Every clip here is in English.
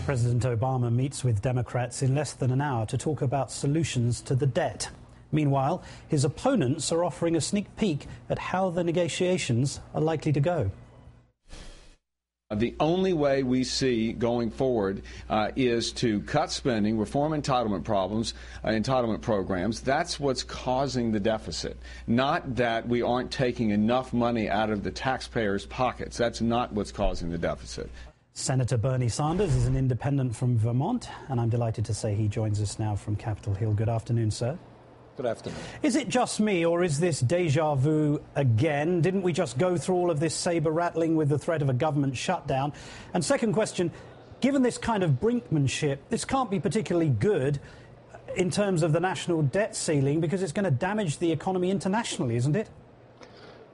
President Obama meets with Democrats in less than an hour to talk about solutions to the debt. Meanwhile, his opponents are offering a sneak peek at how the negotiations are likely to go. The only way we see going forward is to cut spending, reform entitlement programs. That's what's causing the deficit, not that we aren't taking enough money out of the taxpayers' pockets. That's not what's causing the deficit. Senator Bernie Sanders is an independent from Vermont, and I'm delighted to say he joins us now from Capitol Hill. Good afternoon, sir. Good afternoon. Is it just me, or is this déjà vu again? Didn't we just go through all of this saber-rattling with the threat of a government shutdown? And second question, given this kind of brinkmanship, this can't be particularly good in terms of the national debt ceiling, because it's going to damage the economy internationally, isn't it?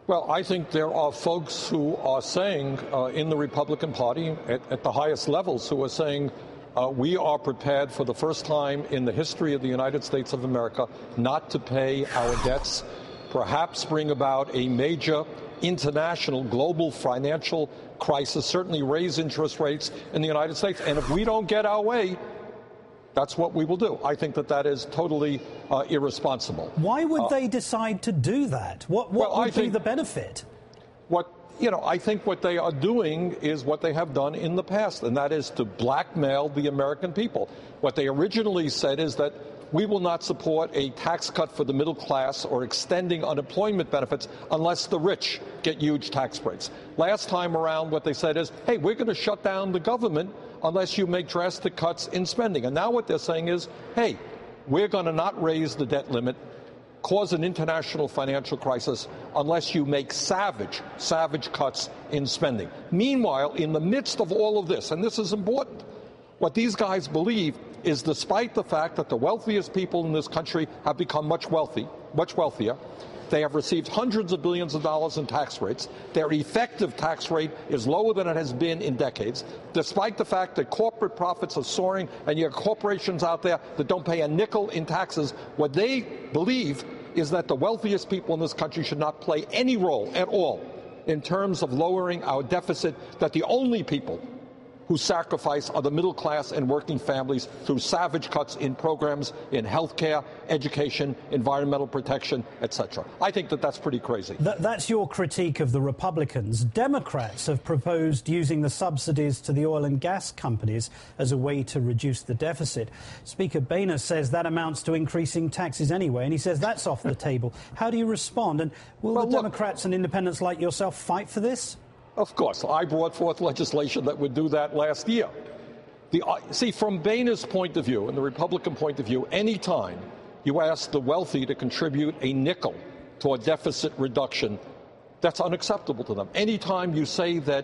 Well, I think there are folks who are saying in the Republican Party at the highest levels who are saying we are prepared for the first time in the history of the United States of America not to pay our debts, perhaps bring about a major international global financial crisis, certainly raise interest rates in the United States. And if we don't get our way, that's what we will do. I think that is totally irresponsible. Why would they decide to do that? What would be the benefit? I think what they are doing is what they have done in the past, and that is to blackmail the American people. What they originally said is that we will not support a tax cut for the middle class or extending unemployment benefits unless the rich get huge tax breaks. Last time around, what they said is, hey, we're going to shut down the government unless you make drastic cuts in spending. And now what they're saying is, hey, we're going to not raise the debt limit, cause an international financial crisis unless you make savage cuts in spending. Meanwhile, in the midst of all of this, and this is important, what these guys believe is despite the fact that the wealthiest people in this country have become much wealthier, they have received hundreds of billions of dollars in tax rates. Their effective tax rate is lower than it has been in decades, despite the fact that corporate profits are soaring and you have corporations out there that don't pay a nickel in taxes. What they believe is that the wealthiest people in this country should not play any role at all in terms of lowering our deficit, that the only people who sacrifice are the middle class and working families through savage cuts in programs in health care, education, environmental protection, etc. I think that's pretty crazy. That's your critique of the Republicans. Democrats have proposed using the subsidies to the oil and gas companies as a way to reduce the deficit. Speaker Boehner says that amounts to increasing taxes anyway, and he says that's off the table. How do you respond? And will the Democrats and independents like yourself fight for this? Of course. I brought forth legislation that would do that last year. See, from Boehner's point of view and the Republican point of view, any time you ask the wealthy to contribute a nickel toward deficit reduction, that's unacceptable to them. Any time you say that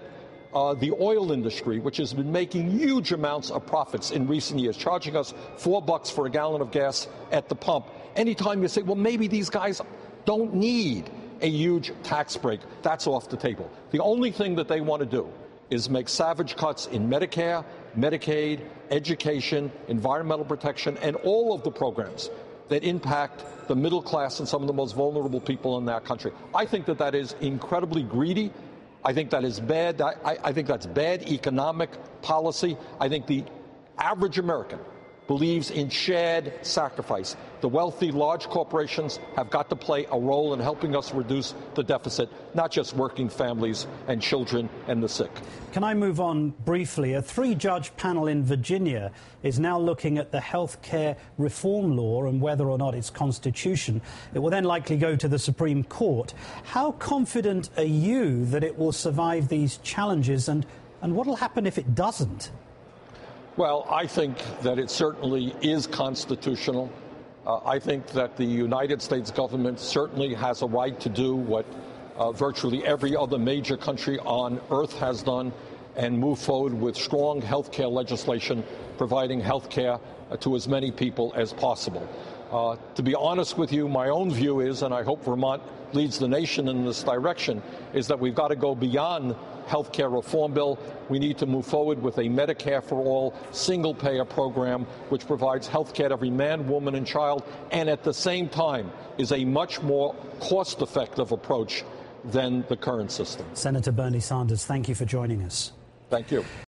the oil industry, which has been making huge amounts of profits in recent years, charging us $4 for a gallon of gas at the pump, anytime you say, well, maybe these guys don't need a huge tax break, that's off the table. The only thing that they want to do is make savage cuts in Medicare, Medicaid, education, environmental protection, and all of the programs that impact the middle class and some of the most vulnerable people in that country. I think that is incredibly greedy. I think that is bad. I think that's bad economic policy. I think the average American believes in shared sacrifice. The wealthy, large corporations have got to play a role in helping us reduce the deficit, not just working families and children and the sick. Can I move on briefly? A 3-judge panel in Virginia is now looking at the health care reform law and whether or not it's constitutional. It will then likely go to the Supreme Court. How confident are you that it will survive these challenges, and what will happen if it doesn't? Well, I think that it certainly is constitutional. I think that the United States government certainly has a right to do what virtually every other major country on earth has done and move forward with strong health care legislation, providing health care to as many people as possible. To be honest with you, my own view is, and I hope Vermont leads the nation in this direction, is that we've got to go beyond health care reform bill. We need to move forward with a Medicare for all single-payer program which provides health care to every man, woman, and child, and at the same time is a much more cost-effective approach than the current system. Senator Bernie Sanders, thank you for joining us. Thank you.